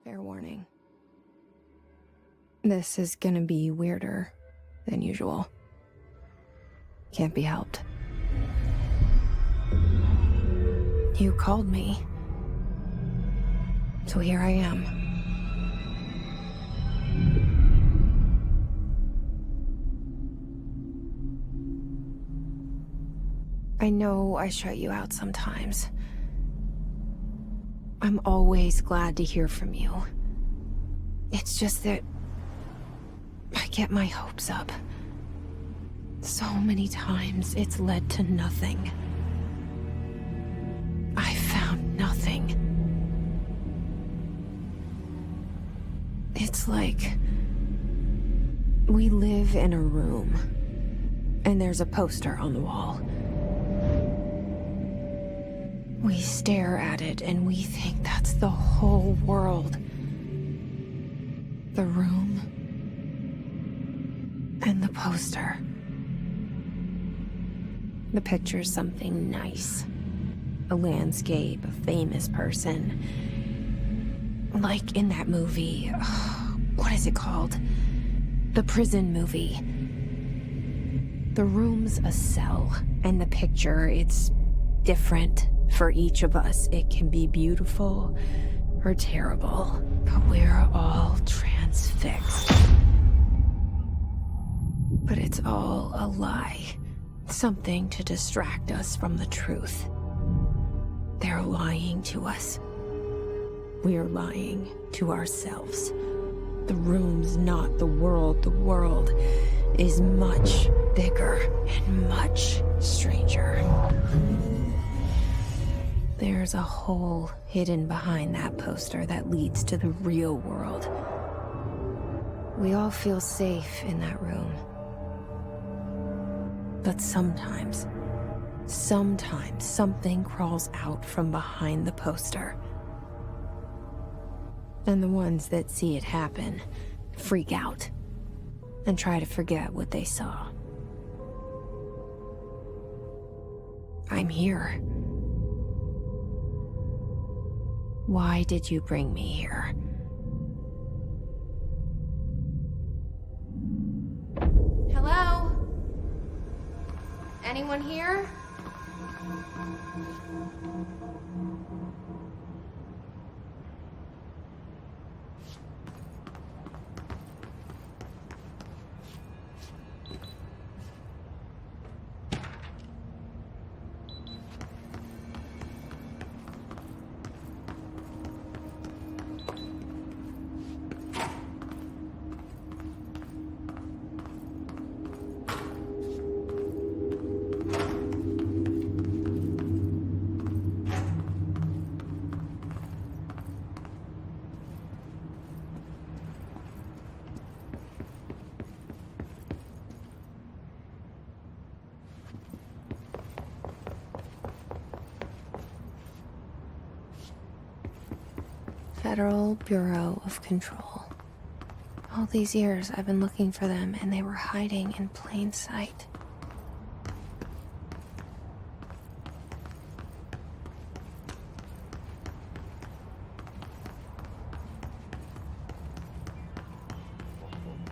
Fair warning. This is gonna be weirder than usual. Can't be helped. You called me. So here I am. I know I shut you out sometimes. I'm always glad to hear from you. It's just that I get my hopes up. So many times it's led to nothing. I found nothing. It's like we live in a room, and there's a poster on the wall. We stare at it and we think that's the whole world. The room and the poster. The picture's something nice. A landscape, a famous person. Like in that movie, what is it called? The prison movie. The room's a cell, and the picture, it's different for each of us. It can be beautiful or terrible, but we're all transfixed. But it's all a lie. Something to distract us from the truth. They're lying to us. We're lying to ourselves. The room's not the world. The world is much bigger and much stranger. There's a hole hidden behind that poster that leads to the real world. We all feel safe in that room. But sometimes something crawls out from behind the poster. And the ones that see it happen freak out and try to forget what they saw. I'm here. Why did you bring me here? Hello? Anyone here? Federal Bureau of Control. All these years I've been looking for them, and they were hiding in plain sight.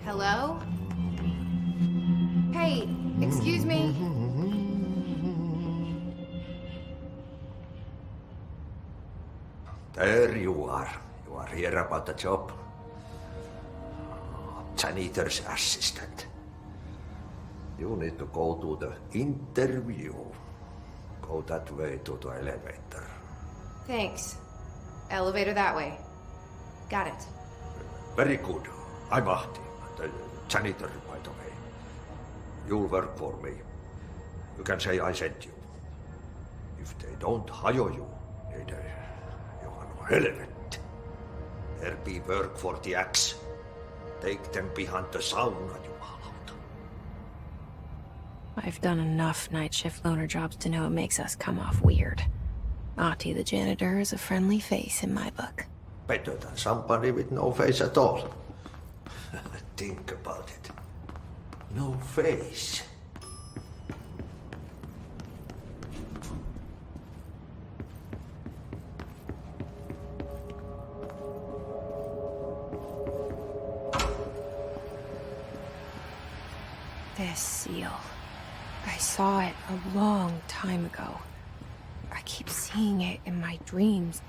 Hello? Hey, excuse me. There you are. You are here about the job. Janitor's assistant. You need to go to the interview. Go that way to the elevator. Thanks. Elevator that way. Got it. Very good. I'm Ahti, the janitor, by the way. You'll work for me. You can say I sent you. If they don't hire you, niin Johan helvet. There be work for the axe. Take them behind the sauna, jumalauta. I've done enough night shift loner jobs to know it makes us come off weird. Ahti the janitor is a friendly face in my book. Better than somebody with no face at all. Think about it. No face. This seal. I saw it a long time ago. I keep seeing it in my dreams.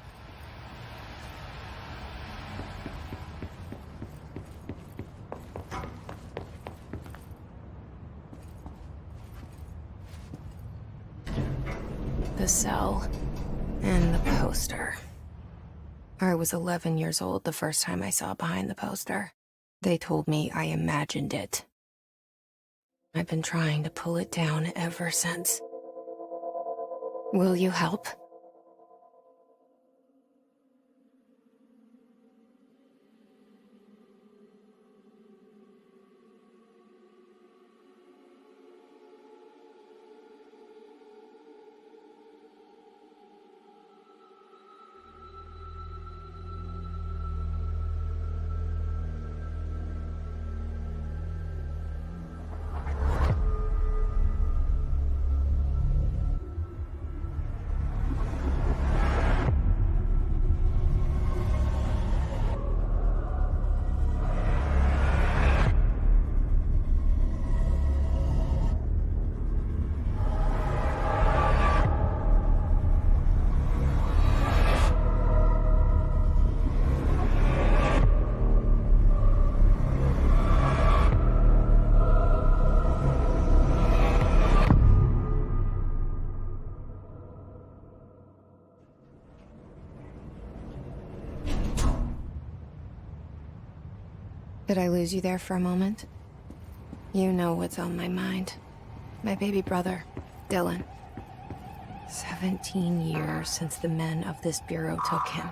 The cell and the poster. I was 11 years old the first time I saw behind the poster. They told me I imagined it. I've been trying to pull it down ever since. Will you help? Did I lose you there for a moment? You know what's on my mind. My baby brother, Dylan. 17 years since the men of this bureau took him.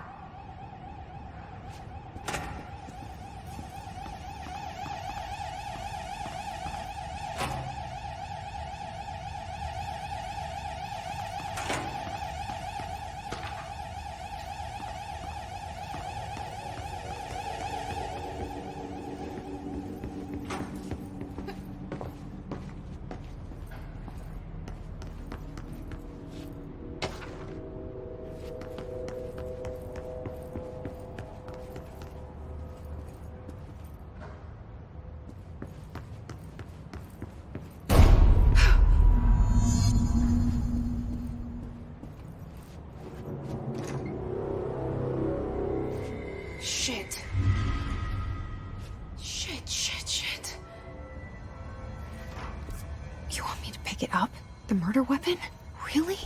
Shit. Shit. You want me to pick it up? The murder weapon? Really?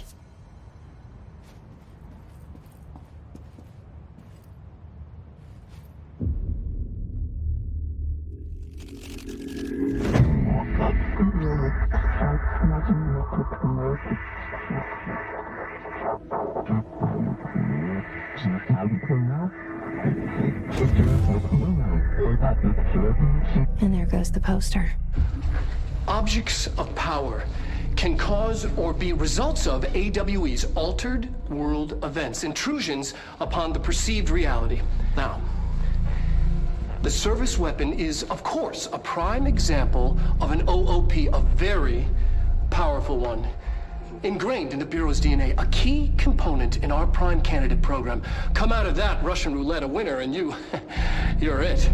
And there goes the poster. Objects of power can cause or be results of AWE's altered world events, intrusions upon the perceived reality. Now, the service weapon is, of course, a prime example of an OOP, a very powerful one. Ingrained in the Bureau's DNA, a key component in our prime candidate program. Come out of that Russian roulette a winner and you're it.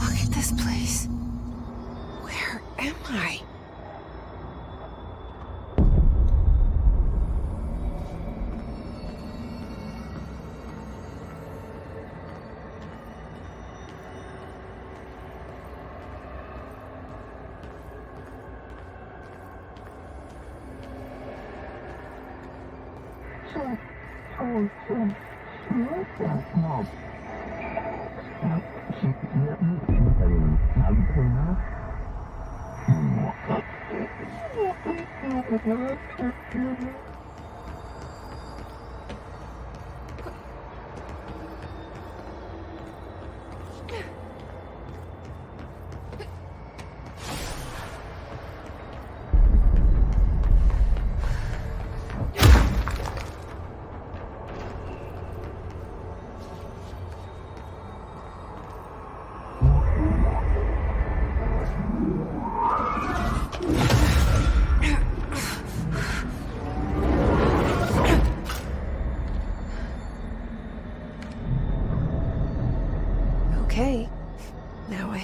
Look at this place. Where am I?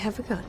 have a gun.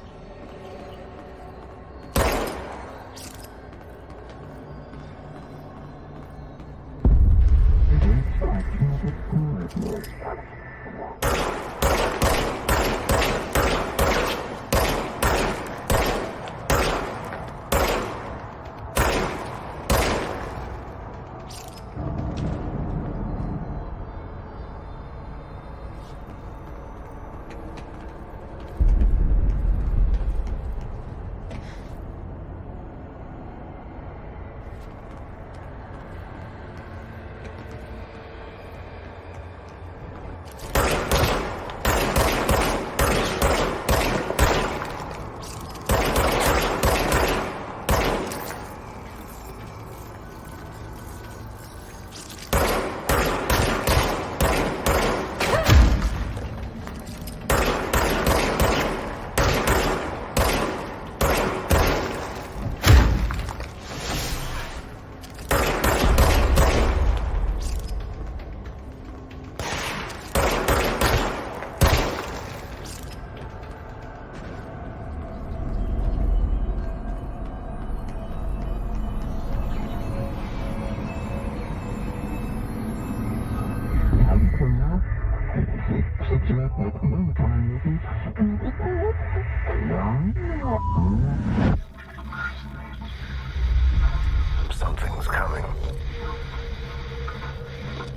Something's coming.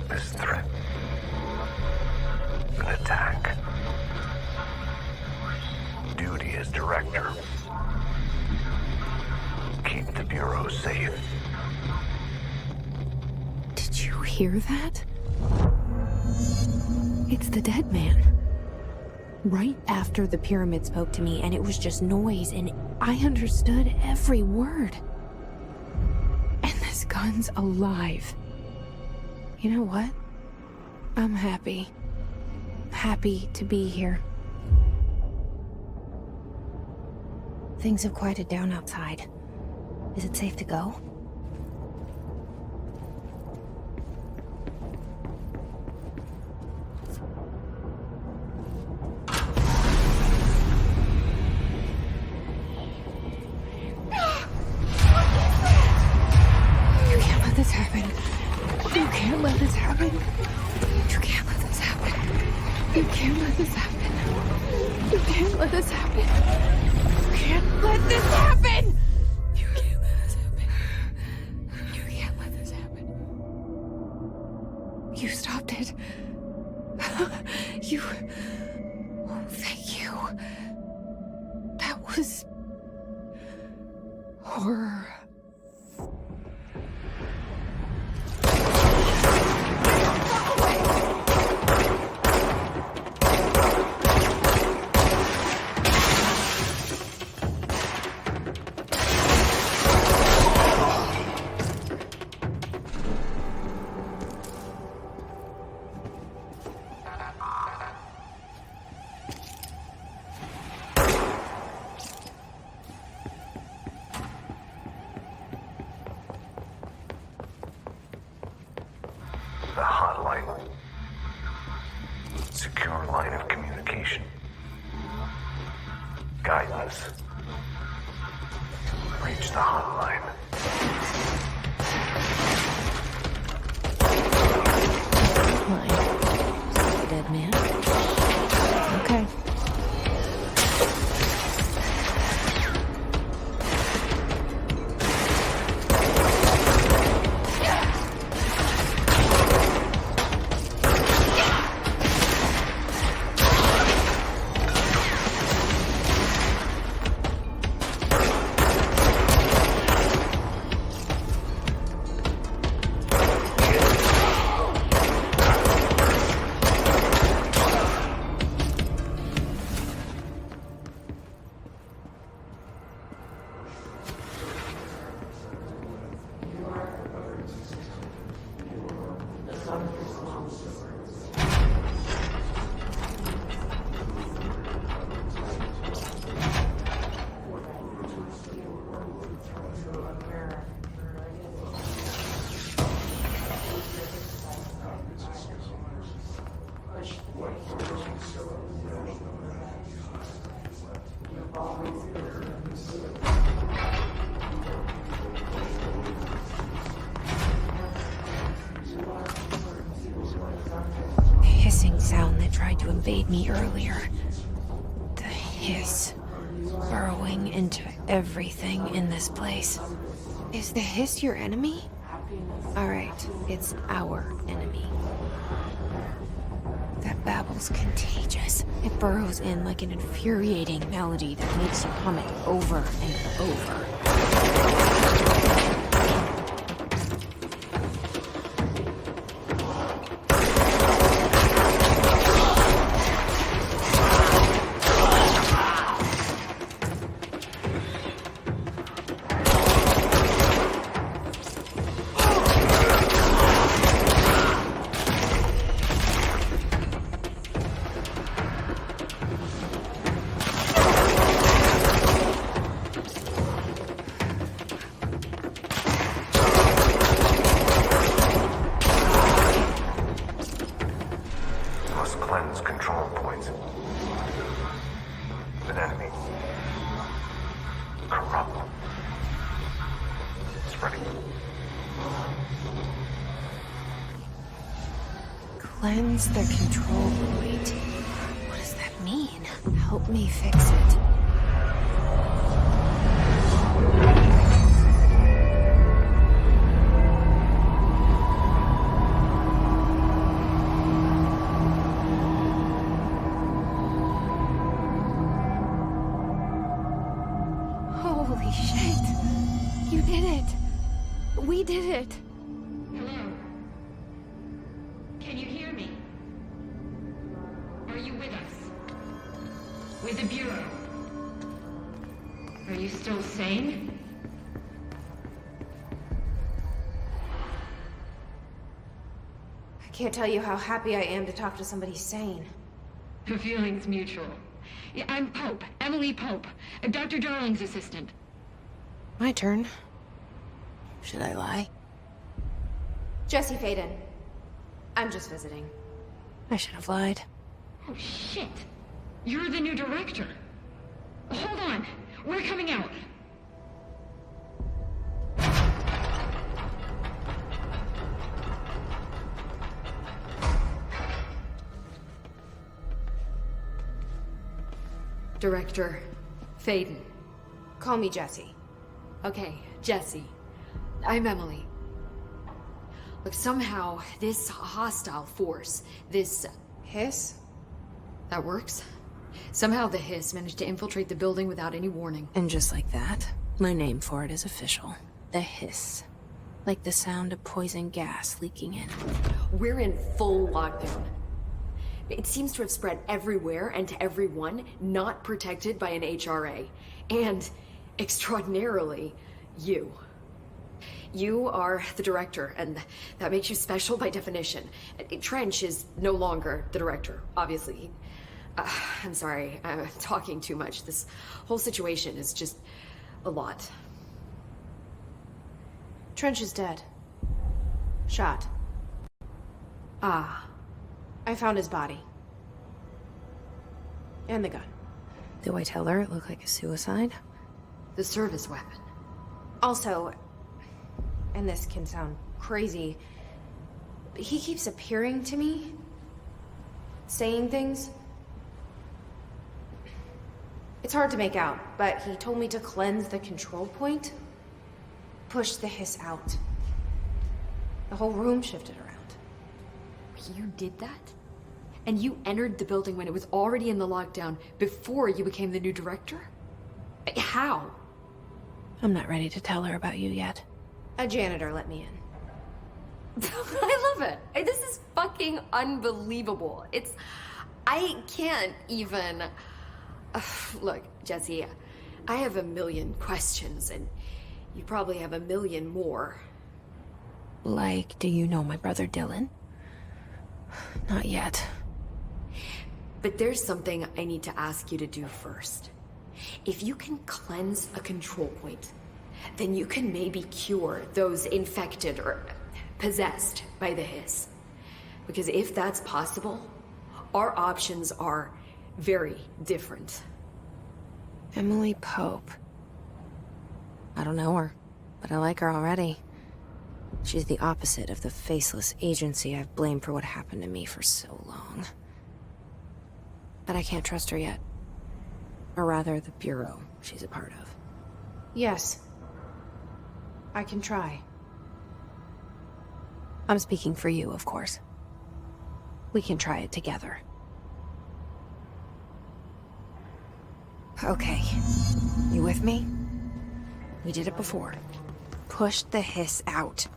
This threat. An attack. Duty as director. Keep the Bureau safe. Did you hear that? It's the dead man. Right after the pyramid spoke to me, and it was just noise, and I understood every word. And this gun's alive. You know what? I'm happy. Happy to be here. Things have quieted down outside. Is it safe to go? This happen. You can't let this happen. You can't let this happen. You can't let this happen. You can't let this happen. You can't let this happen. You can't let this happen. You can't let this happen. You stopped it. You. Oh, thank you. That was horror. The hotline. Secure line of communication. Guidance. Reach the hotline. Hotline. Dead man. Okay. to invade me earlier. The hiss burrowing into everything in this place. Is the hiss your enemy? Alright, it's our enemy. That babble's contagious. It burrows in like an infuriating melody that makes you hum it over and over. Must cleanse control points. An enemy. Corrupt. Spreading. Cleanse the control point. What does that mean? Help me fix it. Holy shit! You did it! We did it! Hello? Can you hear me? Are you with us? With the Bureau? Are you still sane? I can't tell you how happy I am to talk to somebody sane. The feeling's mutual. Yeah, I'm Pope, Emily Pope, Dr. Darling's assistant. My turn. Should I lie? Jesse Faden. I'm just visiting. I should have lied. Oh, shit. You're the new director. Hold on. We're coming out. Director Faden. Call me Jesse. Okay, Jesse. I'm Emily. Look, somehow this hostile force, this... Hiss? that works? Somehow the hiss managed to infiltrate the building without any warning. And just like that, my name for it is official. The hiss. Like the sound of poison gas leaking in. We're in full lockdown. It seems to have spread everywhere and to everyone not protected by an HRA. And, extraordinarily, you. You are the director, and that makes you special by definition. Trench is no longer the director, obviously. I'm sorry, I'm talking too much. This whole situation is just a lot. Trench is dead. Shot. Ah. I found his body. And the gun. Do I tell her it looked like a suicide? The service weapon. Also, and this can sound crazy, but he keeps appearing to me. Saying things. It's hard to make out, but he told me to cleanse the control point. Push the hiss out. The whole room shifted around. You did that? And you entered the building when it was already in the lockdown before you became the new director? How? I'm not ready to tell her about you yet. A janitor let me in. I love it. This is fucking unbelievable. I can't even... Look, Jesse, I have a million questions, and you probably have a million more. Like, do you know my brother Dylan? Not yet. But there's something I need to ask you to do first. If you can cleanse a control point, then you can maybe cure those infected or possessed by the hiss. Because if that's possible, our options are very different. Emily Pope. I don't know her, but I like her already. She's the opposite of the faceless agency I've blamed for what happened to me for so long. but I can't trust her yet. Or rather, the Bureau she's a part of. Yes. I can try. I'm speaking for you, of course. We can try it together. Okay. You with me? We did it before. Push the hiss out.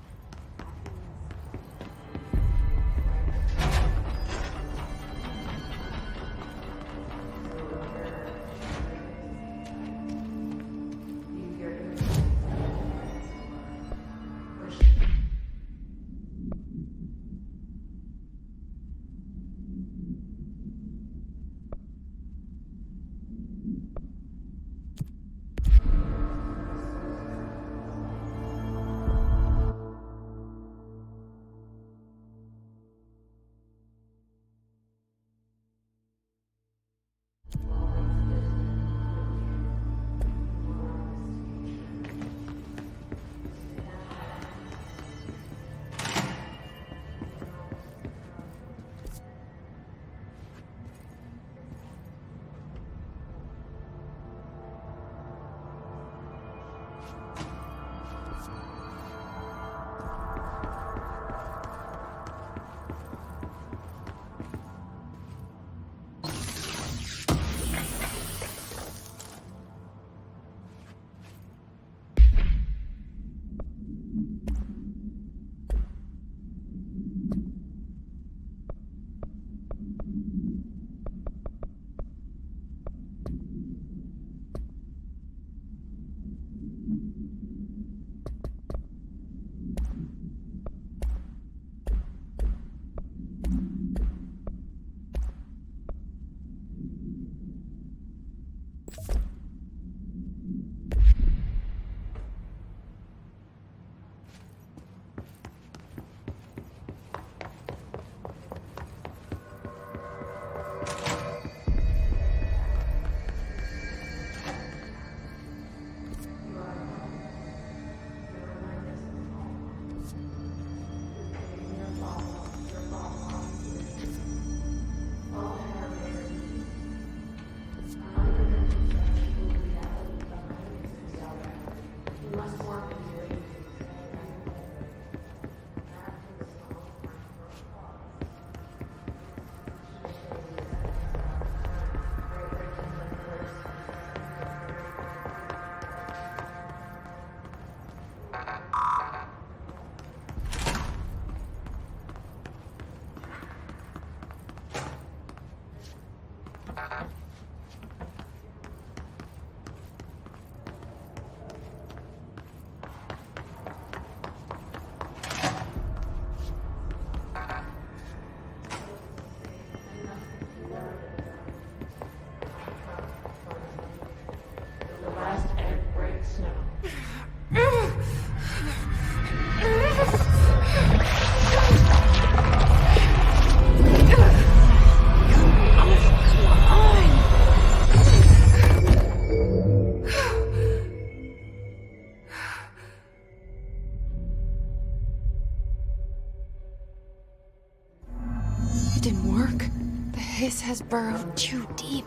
It didn't work. The hiss has burrowed too deep.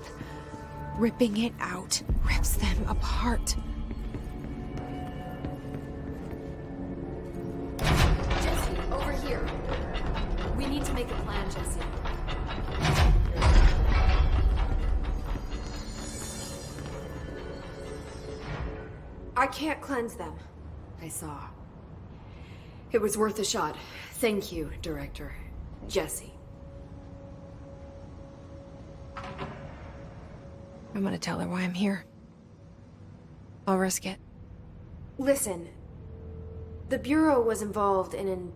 Ripping it out rips them apart. Jesse, over here. We need to make a plan, Jesse. I can't cleanse them. I saw. It was worth a shot. Thank you, Director. Jesse. I'm gonna tell her why I'm here. I'll risk it. Listen. The Bureau was involved in an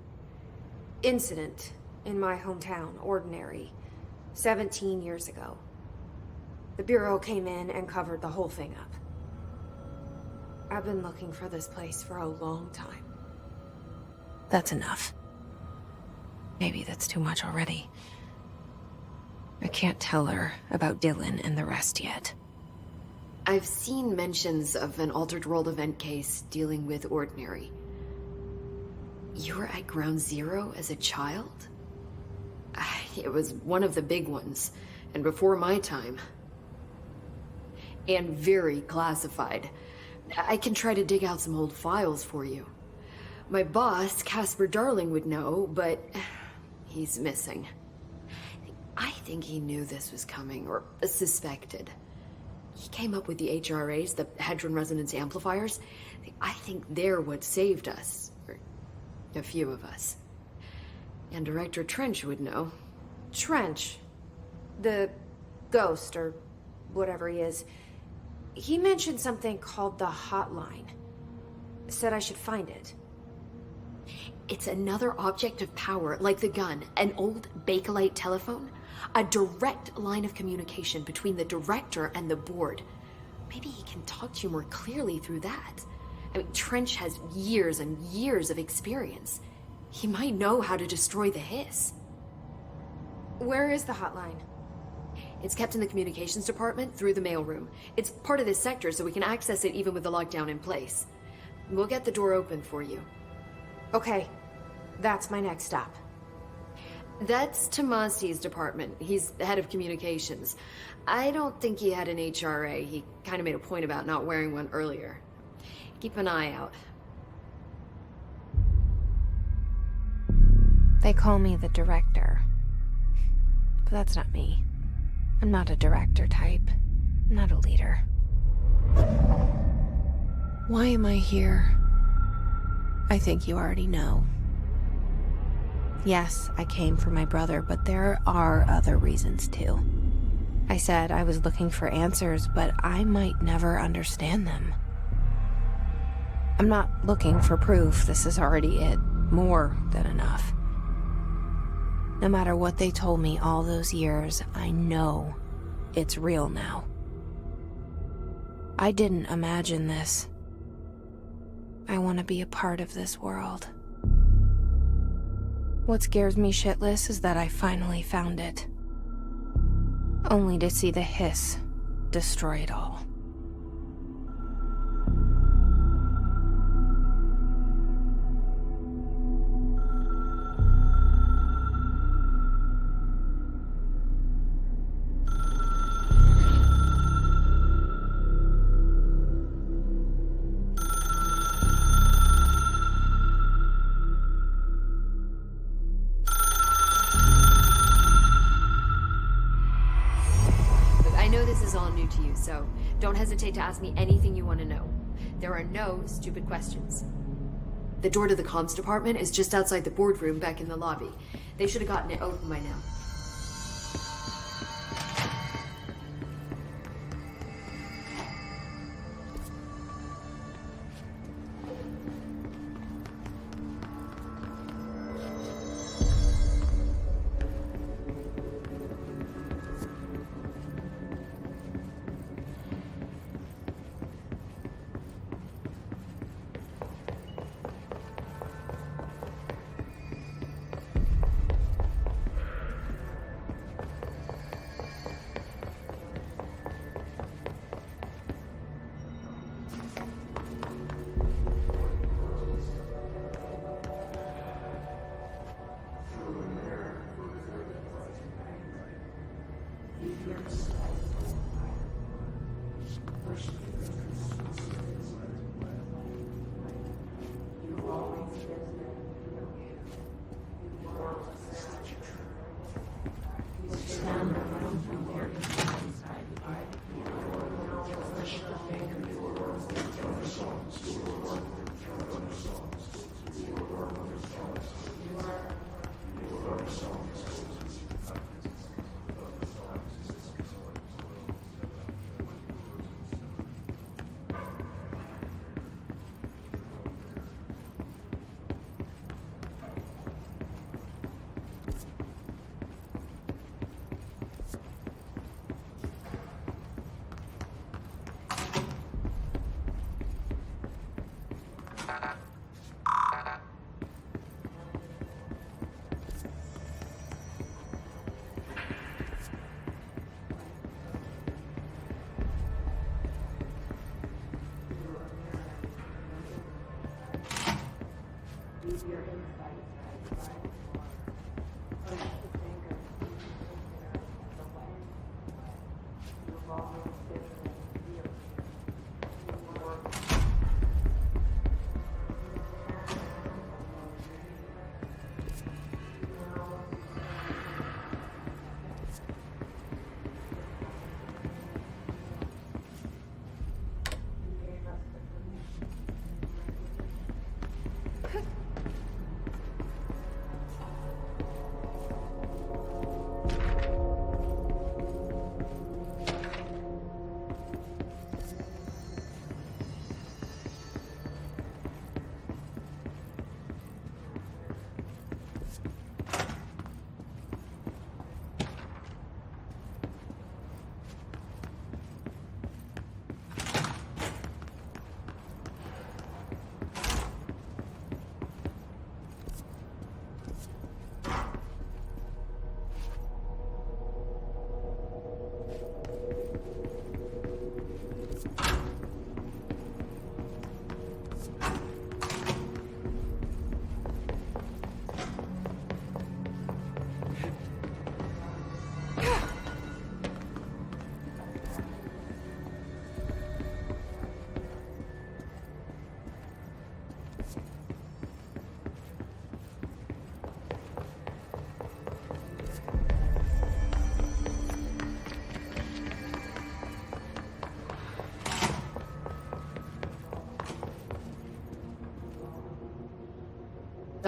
incident in my hometown, Ordinary, 17 years ago. The Bureau came in and covered the whole thing up. I've been looking for this place for a long time. That's enough. Maybe that's too much already. I can't tell her about Dylan and the rest yet. I've seen mentions of an Altered World event case dealing with Ordinary. You were at Ground Zero as a child? It was one of the big ones. And before my time. And very classified. I can try to dig out some old files for you. My boss, Casper Darling, would know, but he's missing. I think he knew this was coming, or suspected. He came up with the HRAs, the Hadron Resonance Amplifiers. I think they're what saved us. Or a few of us. And Director Trench would know. Trench. The ghost, or whatever he is. He mentioned something called the Hotline. Said I should find it. It's another object of power, like the gun, an old Bakelite telephone. A direct line of communication between the director and the board. Maybe he can talk to you more clearly through that. I mean, Trench has years and years of experience. He might know how to destroy the Hiss. Where is the hotline? It's kept in the communications department through the mailroom. It's part of this sector, so we can access it even with the lockdown in place. We'll get the door open for you. Okay, that's my next stop. That's Tomasi's department. He's the head of communications. I don't think he had an HRA. He kind of made a point about not wearing one earlier. Keep an eye out. They call me the director. But that's not me. I'm not a director type. I'm not a leader. Why am I here? I think you already know. Yes, I came for my brother, but there are other reasons too. I said I was looking for answers, but I might never understand them. I'm not looking for proof. This is already it. More than enough. No matter what they told me all those years, I know it's real now. I didn't imagine this. I want to be a part of this world. What scares me shitless is that I finally found it. Only to see the Hiss destroy it all. To you, so don't hesitate to ask me anything you want to know. There are no stupid questions. The door to the comms department is just outside the boardroom back in the lobby. They should have gotten it open by now.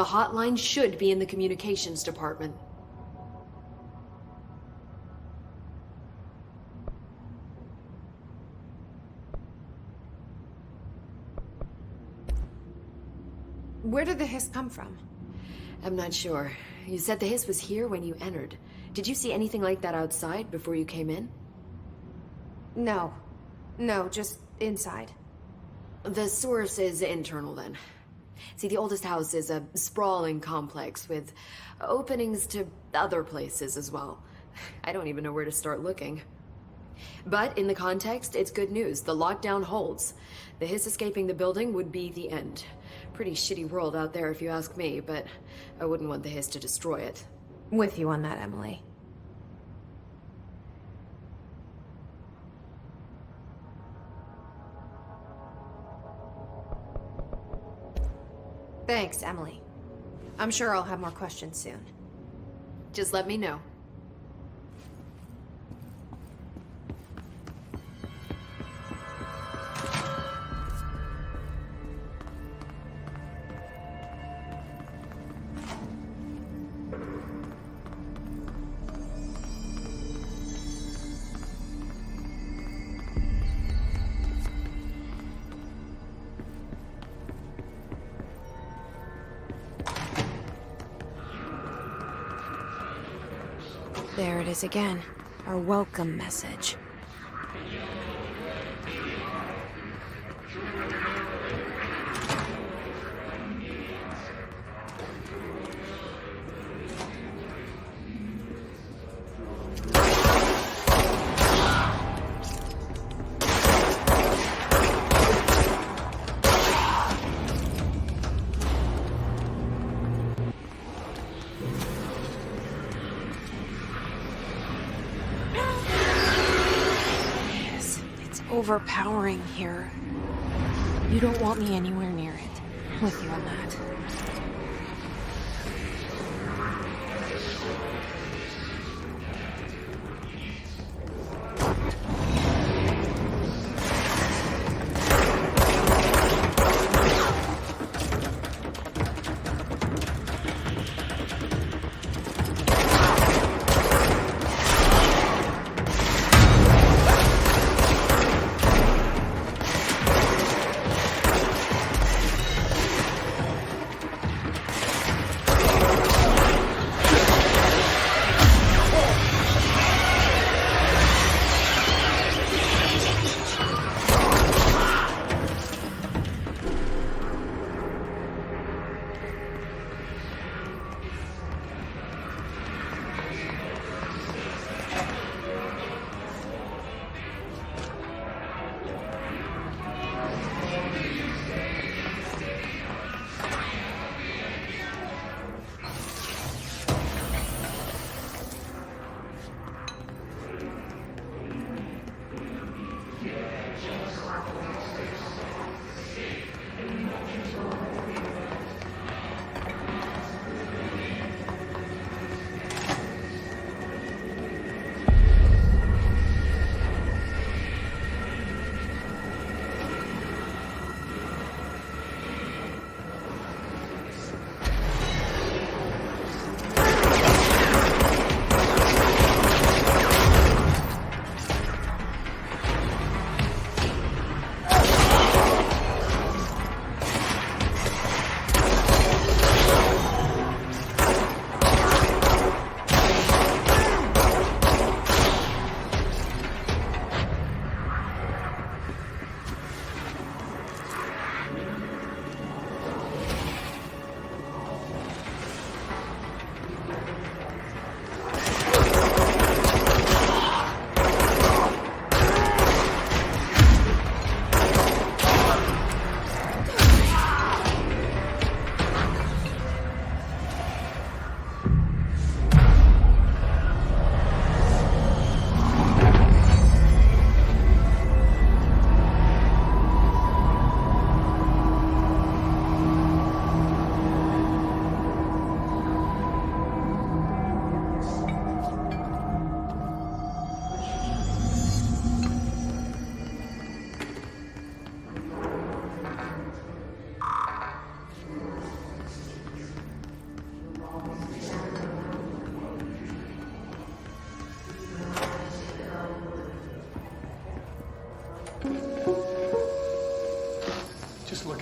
The hotline should be in the communications department. Where did the hiss come from? I'm not sure. You said the hiss was here when you entered. Did you see anything like that outside before you came in? No. No, just inside. The source is internal then. See, the oldest house is a sprawling complex with openings to other places as well. I don't even know where to start looking. But in the context, it's good news. The lockdown holds. The hiss escaping the building would be the end. Pretty shitty world out there if you ask me, but I wouldn't want the hiss to destroy it. With you on that, Emily. Thanks, Emily. I'm sure I'll have more questions soon. Just let me know. There it is again. Our welcome message. Overpowering here. You don't want me anywhere near it. With you on that.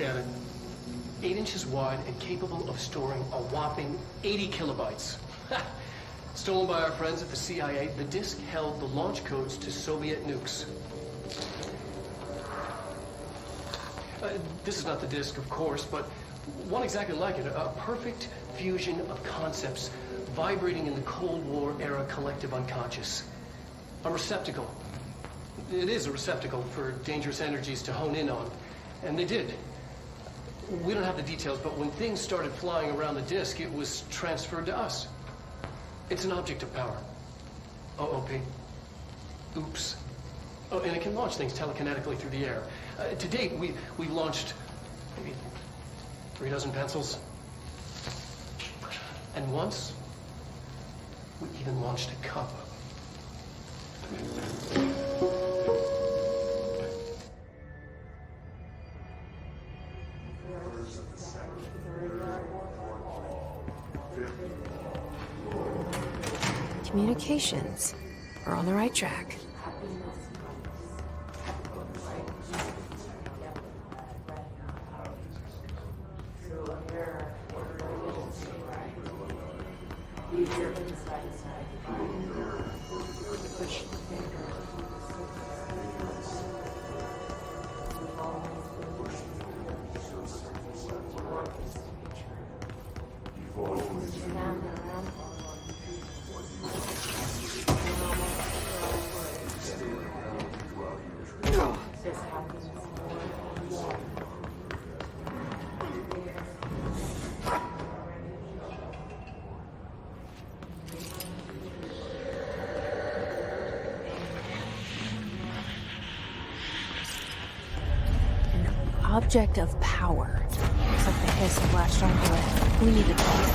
at it. 8 inches wide and capable of storing a whopping 80 kilobytes. Stolen by our friends at the CIA, the disk held the launch codes to Soviet nukes. This is not the disk, of course, but one exactly like it. A perfect fusion of concepts vibrating in the Cold War era collective unconscious. A receptacle. It is a receptacle for dangerous energies to hone in on. And they did. We don't have the details, but when things started flying around the disk, it was transferred to us. It's an object of power. OOP. Oops. Oh, and it can launch things telekinetically through the air. To date, we've launched maybe 3 dozen pencils. And once, we even launched a cup. Communications. We're on the right track. Object of power. Looks like the hiss have latched onto it. We need to talk.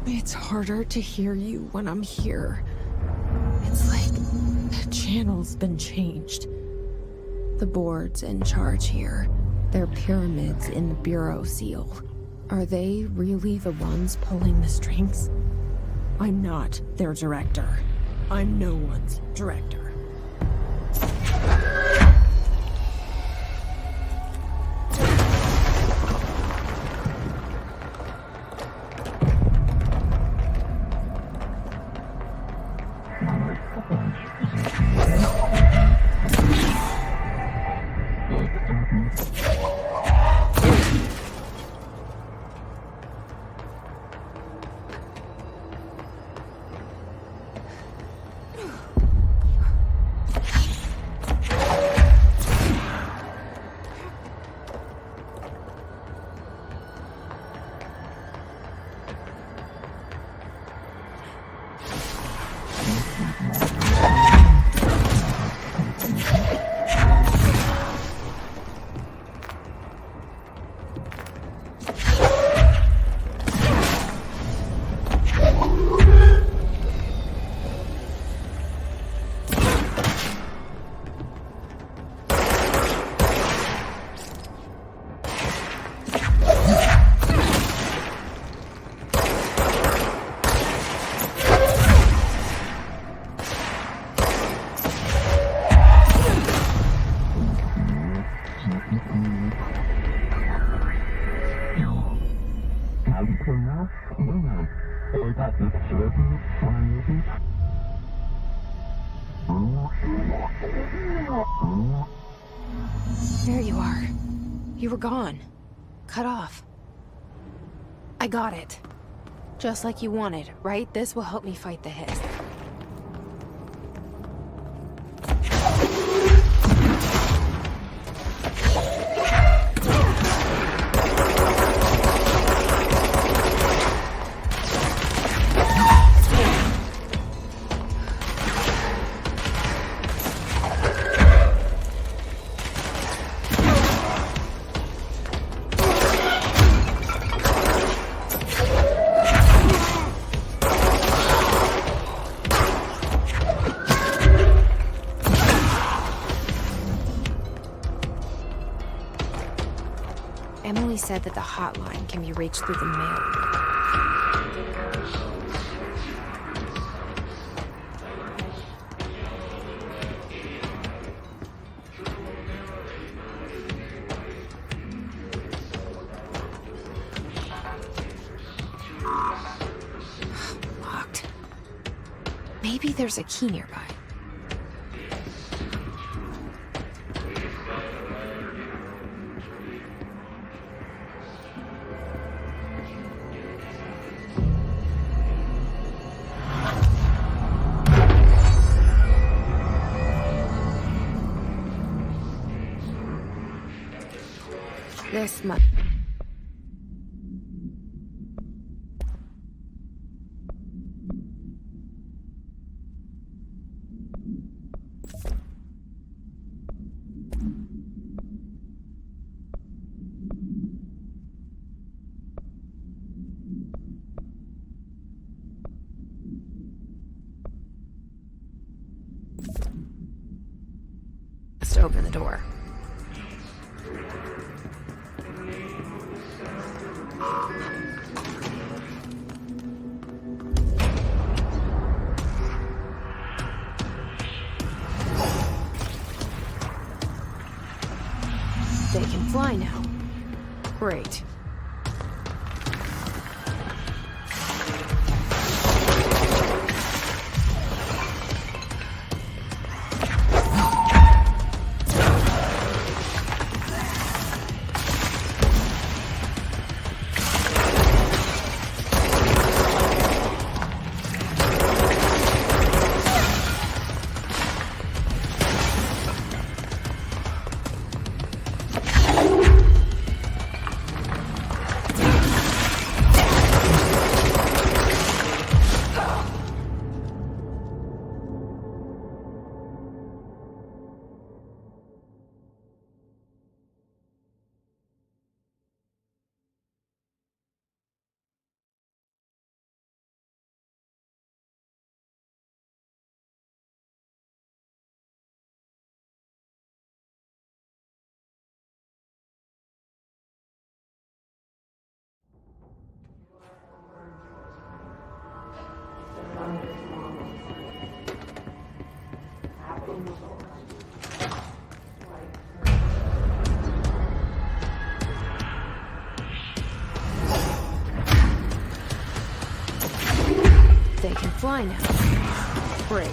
It's harder to hear you when I'm here. It's like the channel's been changed. The board's in charge here. They're pyramids in the Bureau seal. Are they really the ones pulling the strings? I'm not their director. I'm no one's director. There you are. You were gone. Cut off. I got it. Just like you wanted, right? This will help me fight the Hiss. Emily said that the hotline can be reached through the mail. Locked. Maybe there's a key nearby. This month. Just open the door. They can fly now. Great. They can fly now. Great.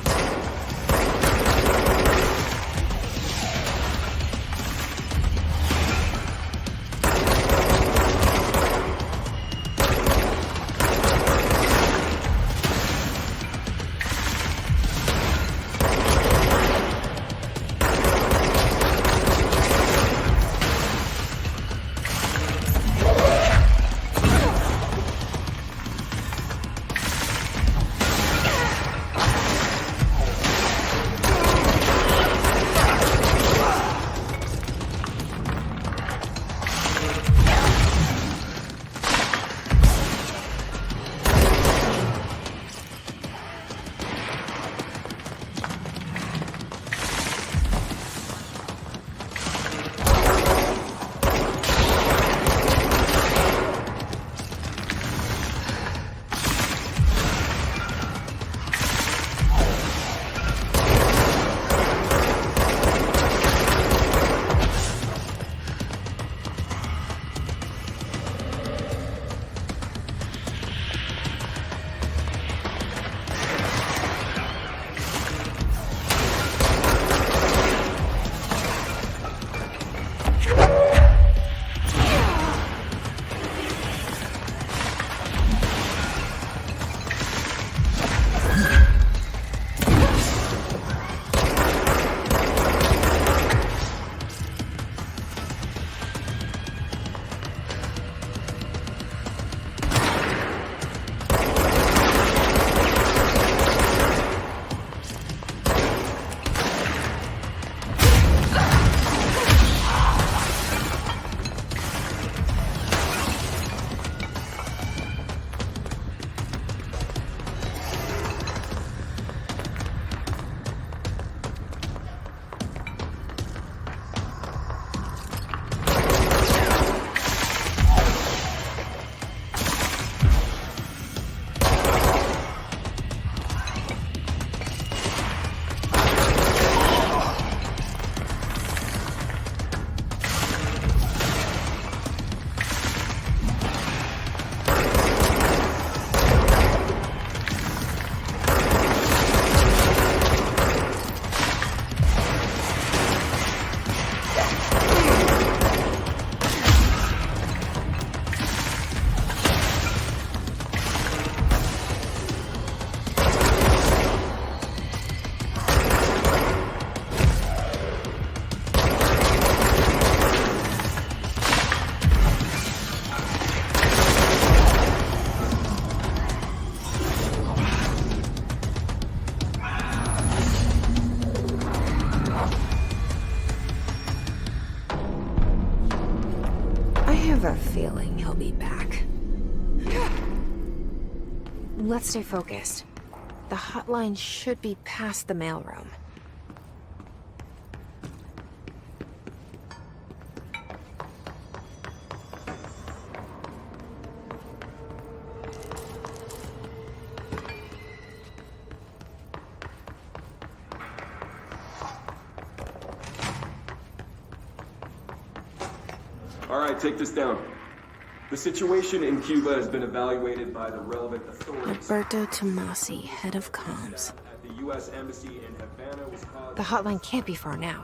have a feeling he'll be back. Let's stay focused. The hotline should be past the mailroom. All right, take this down. The situation in Cuba has been evaluated by the relevant authorities. Alberto Tomasi, head of comms. At the U.S. Embassy in Havana was caused... The hotline can't be far now.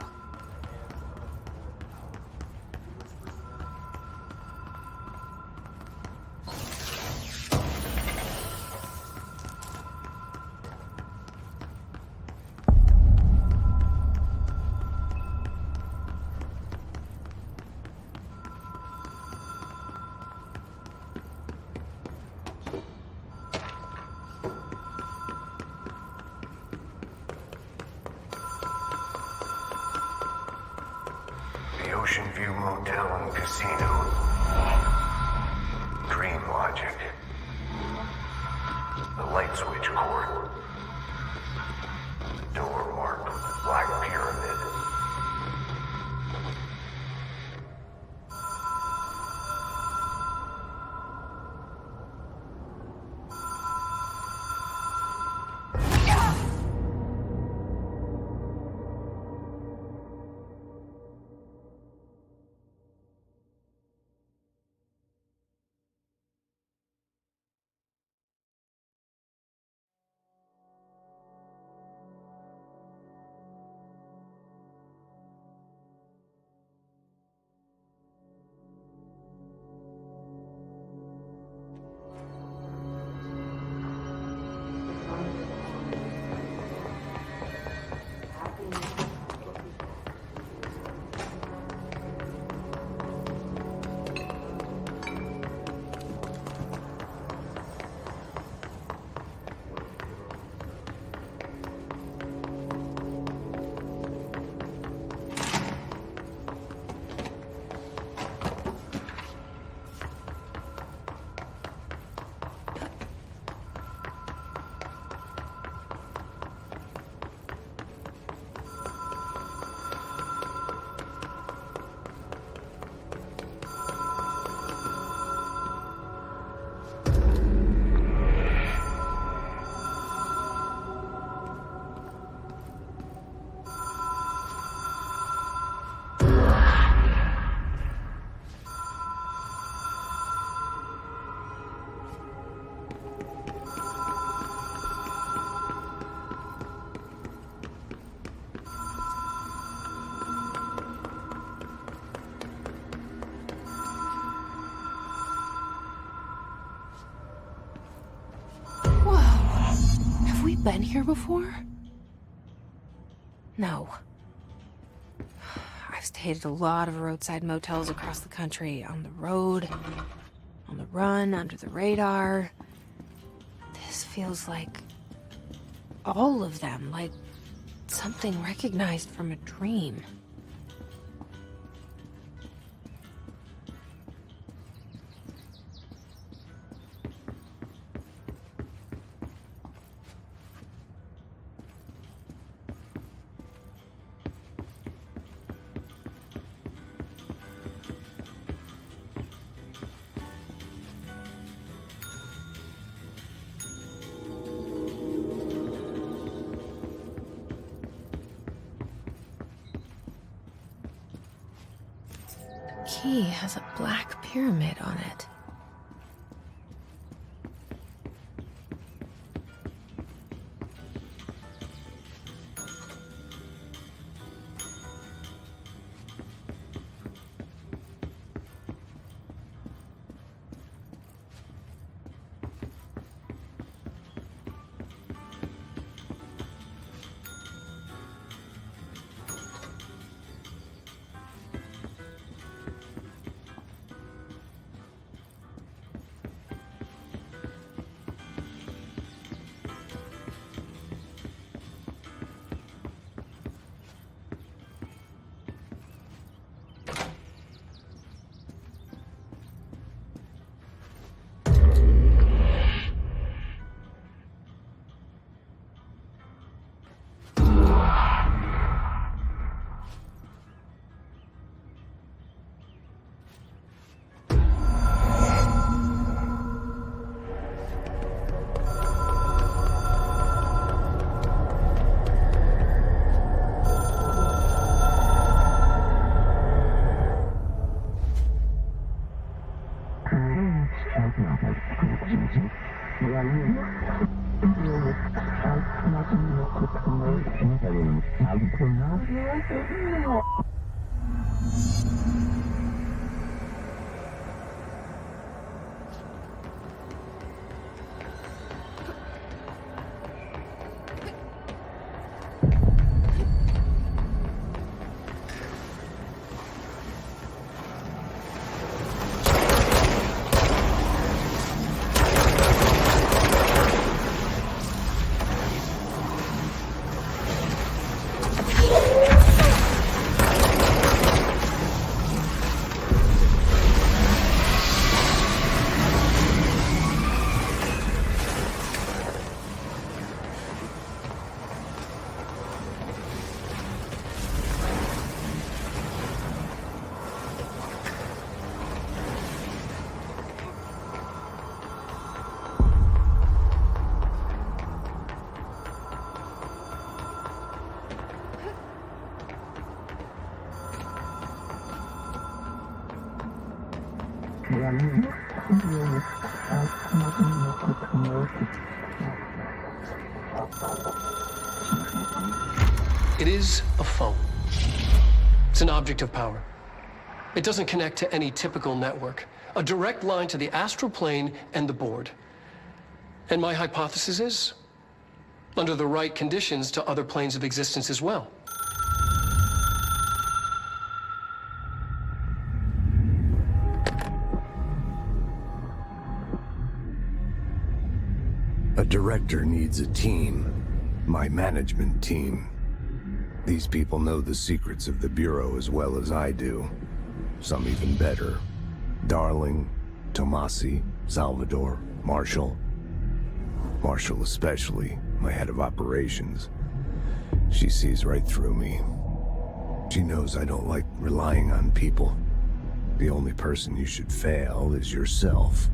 The Ocean View Motel and Casino. Dream Logic. The light switch cord. Door marked with Black Pyramid. Been here before? No. I've stayed at a lot of roadside motels across the country, on the road, on the run, under the radar. This feels like all of them, like something recognized from a dream. Key has a black pyramid on it. It is a phone. It's an object of power. It doesn't connect to any typical network. A direct line to the astral plane and the board. And my hypothesis is, under the right conditions, to other planes of existence as well. A director needs a team. My management team. These people know the secrets of the Bureau as well as I do. Some even better. Darling, Tomasi, Salvador, Marshall. Marshall especially, my head of operations. She sees right through me. She knows I don't like relying on people. The only person you should fail is yourself.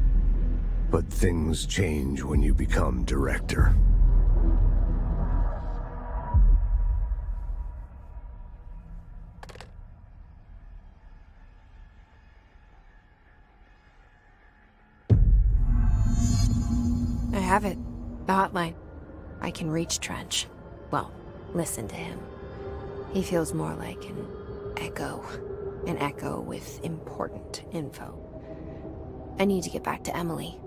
But things change when you become director. I have it. The hotline. I can reach Trench. Well, listen to him. He feels more like an echo. An echo with important info. I need to get back to Emily.